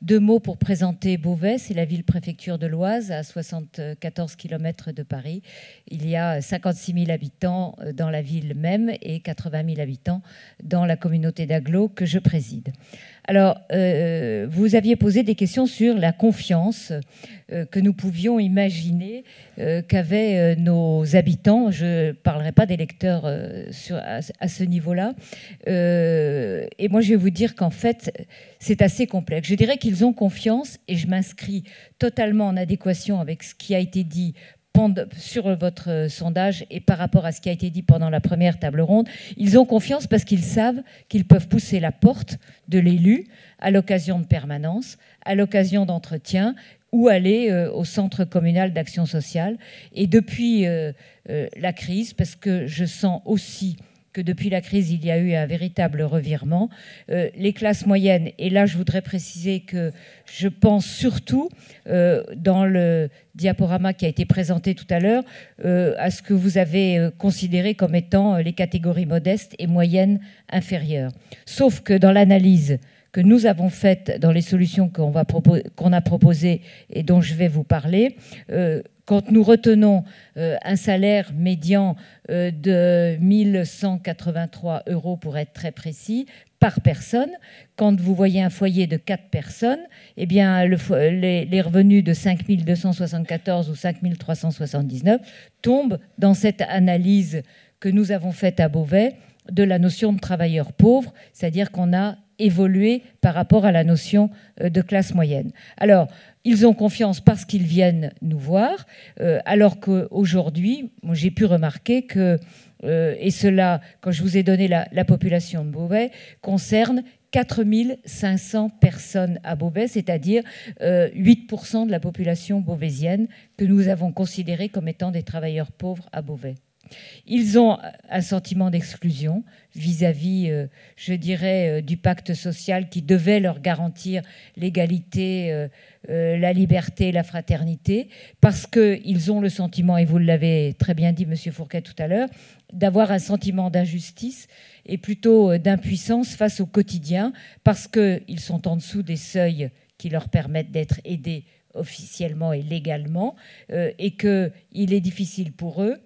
2 mots pour présenter Beauvais. C'est la ville-préfecture de l'Oise, à 74 km de Paris. Il y a 56 000 habitants dans la ville même et 80 000 habitants dans la communauté d'agglo que je préside. Alors, vous aviez posé des questions sur la confiance que nous pouvions imaginer qu'avaient nos habitants. Je ne parlerai pas des lecteurs à ce niveau-là. Et moi, je vais vous dire qu'en fait, c'est assez complexe. Je dirais qu'ils ont confiance, et je m'inscris totalement en adéquation avec ce qui a été dit sur votre sondage et par rapport à ce qui a été dit pendant la première table ronde. Ils ont confiance parce qu'ils savent qu'ils peuvent pousser la porte de l'élu à l'occasion de permanence, à l'occasion d'entretien, ou aller au centre communal d'action sociale. Et depuis la crise, parce que je sens aussi que depuis la crise, il y a eu un véritable revirement. Les classes moyennes, et là je voudrais préciser que je pense surtout, dans le diaporama qui a été présenté tout à l'heure, à ce que vous avez considéré comme étant les catégories modestes et moyennes inférieures. Sauf que dans l'analyse que nous avons faite dans les solutions qu'on a proposées et dont je vais vous parler, quand nous retenons un salaire médian de 1 183 € pour être très précis, par personne, quand vous voyez un foyer de 4 personnes, eh bien, les revenus de 5 274 ou 5 379 tombent dans cette analyse que nous avons faite à Beauvais de la notion de travailleur pauvre, c'est-à-dire qu'on a évolué par rapport à la notion de classe moyenne. Alors, ils ont confiance parce qu'ils viennent nous voir, alors qu'aujourd'hui, j'ai pu remarquer que, et cela, quand je vous ai donné la population de Beauvais, concerne 4 500 personnes à Beauvais, c'est-à-dire 8% de la population beauvaisienne que nous avons considérée comme étant des travailleurs pauvres à Beauvais. Ils ont un sentiment d'exclusion vis-à-vis, je dirais, du pacte social qui devait leur garantir l'égalité, la liberté, la fraternité, parce qu'ils ont le sentiment, et vous l'avez très bien dit, Monsieur Fourquet, tout à l'heure, d'avoir un sentiment d'injustice et plutôt d'impuissance face au quotidien, parce qu'ils sont en dessous des seuils qui leur permettent d'être aidés officiellement et légalement, et qu'il est difficile pour eux.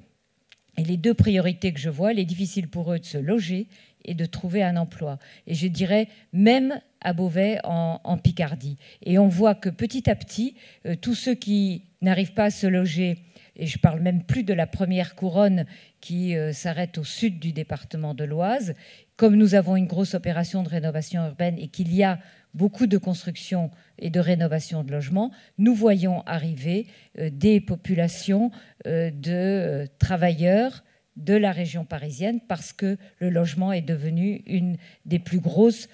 Et les deux priorités que je vois, il est difficile pour eux de se loger et de trouver un emploi. Et je dirais même à Beauvais en Picardie. Et on voit que petit à petit, tous ceux qui n'arrivent pas à se loger, et je parle même plus de la première couronne qui s'arrête au sud du département de l'Oise, comme nous avons une grosse opération de rénovation urbaine et qu'il y a beaucoup de construction et de rénovation de logements, nous voyons arriver des populations de travailleurs de la région parisienne parce que le logement est devenu une des plus grosses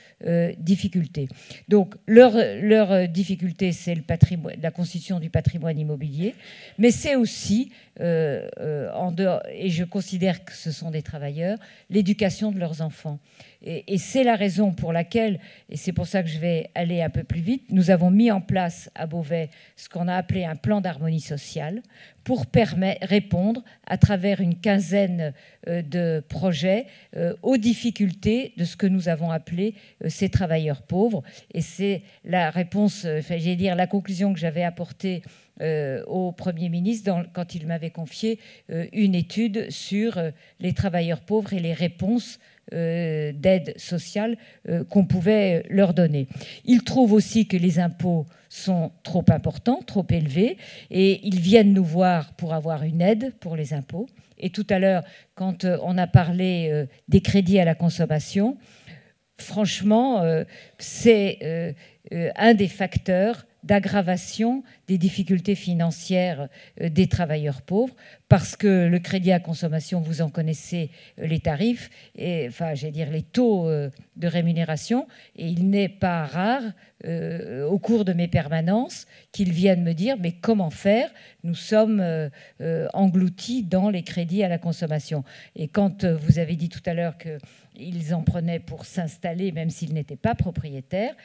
difficultés. Donc leur difficulté, c'est la constitution du patrimoine immobilier, mais c'est aussi, en dehors, et je considère que ce sont des travailleurs, l'éducation de leurs enfants. Et c'est la raison pour laquelle, et c'est pour ça que je vais aller un peu plus vite, nous avons mis en place à Beauvais ce qu'on a appelé un plan d'harmonie sociale pour répondre à travers une quinzaine de projets aux difficultés de ce que nous avons appelé ces travailleurs pauvres. Et c'est la réponse, j'allais dire la conclusion que j'avais apportée au Premier ministre quand il m'avait confié une étude sur les travailleurs pauvres et les réponses d'aide sociale qu'on pouvait leur donner. Ils trouvent aussi que les impôts sont trop importants, trop élevés, et ils viennent nous voir pour avoir une aide pour les impôts. Et tout à l'heure, quand on a parlé des crédits à la consommation, franchement, c'est un des facteurs d'aggravation des difficultés financières des travailleurs pauvres, parce que le crédit à consommation, vous en connaissez les tarifs, et, enfin, j'allais dire les taux de rémunération, et il n'est pas rare, au cours de mes permanences, qu'ils viennent me dire « mais comment faire ? Nous sommes engloutis dans les crédits à la consommation ». Et quand vous avez dit tout à l'heure qu'ils en prenaient pour s'installer, même s'ils n'étaient pas propriétaires,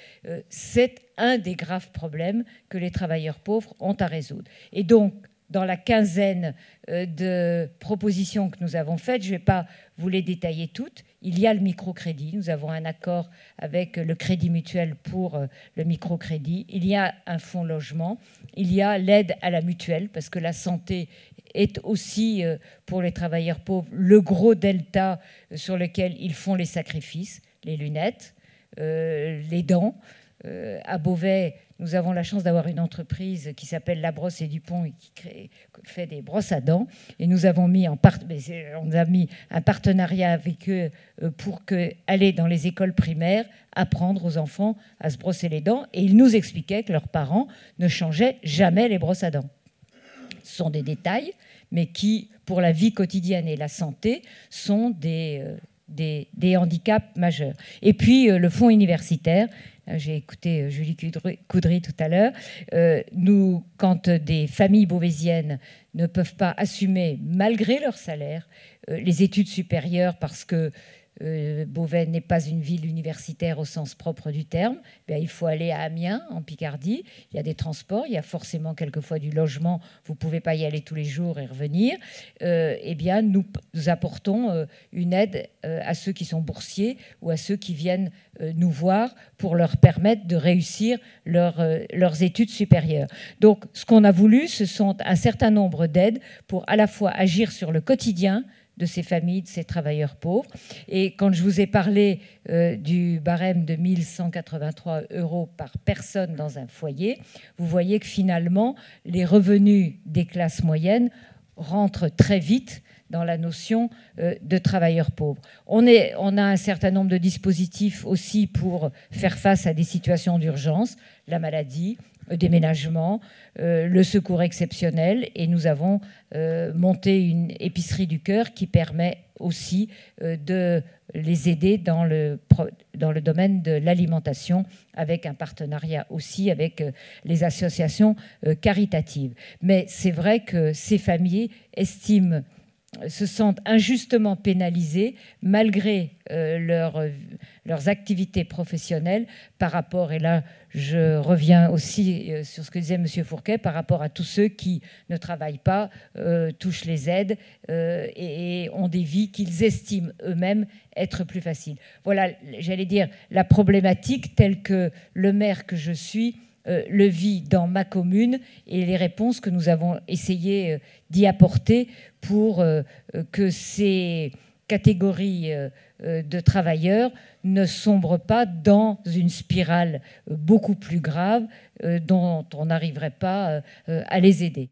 c'est un des graves problèmes que les travailleurs pauvres ont à résoudre. Et donc, dans la quinzaine de propositions que nous avons faites. Je ne vais pas vous les détailler toutes. Il y a le microcrédit. Nous avons un accord avec le Crédit Mutuel pour le microcrédit. Il y a un fonds logement. Il y a l'aide à la mutuelle, parce que la santé est aussi, pour les travailleurs pauvres, le gros delta sur lequel ils font les sacrifices, les lunettes, les dents. À Beauvais, nous avons la chance d'avoir une entreprise qui s'appelle La Brosse et Dupont et qui fait des brosses à dents. Et nous avons mis on a mis un partenariat avec eux pour aller dans les écoles primaires, apprendre aux enfants à se brosser les dents. Et ils nous expliquaient que leurs parents ne changeaient jamais les brosses à dents. Ce sont des détails, mais qui, pour la vie quotidienne et la santé, sont des handicaps majeurs. Et puis, le fonds universitaire. J'ai écouté Julie Coudry tout à l'heure. Quand des familles beauvaisiennes ne peuvent pas assumer, malgré leur salaire, les études supérieures, parce que Beauvais n'est pas une ville universitaire au sens propre du terme, il faut aller à Amiens, en Picardie. Il y a des transports, il y a forcément quelquefois du logement. Vous ne pouvez pas y aller tous les jours et revenir. Nous apportons une aide à ceux qui sont boursiers ou à ceux qui viennent nous voir pour leur permettre de réussir leurs études supérieures. Donc, ce qu'on a voulu, ce sont un certain nombre d'aides pour à la fois agir sur le quotidien de ces familles, de ces travailleurs pauvres. Et quand je vous ai parlé du barème de 1 183 € par personne dans un foyer, vous voyez que finalement, les revenus des classes moyennes rentrent très vite dans la notion de travailleurs pauvres. On a un certain nombre de dispositifs aussi pour faire face à des situations d'urgence, la maladie, le déménagement, le secours exceptionnel, et nous avons monté une épicerie du cœur qui permet aussi de les aider dans le domaine de l'alimentation, avec un partenariat aussi avec les associations caritatives. Mais c'est vrai que ces familles se sentent injustement pénalisées malgré leurs activités professionnelles par rapport, et là je reviens aussi sur ce que disait M. Fourquet, par rapport à tous ceux qui ne travaillent pas, touchent les aides et ont des vies qu'ils estiment eux-mêmes être plus faciles. Voilà, j'allais dire, la problématique telle que le maire que je suis le vit dans ma commune, et les réponses que nous avons essayé d'y apporter pour que ces catégories de travailleurs ne sombrent pas dans une spirale beaucoup plus grave dont on n'arriverait pas à les aider.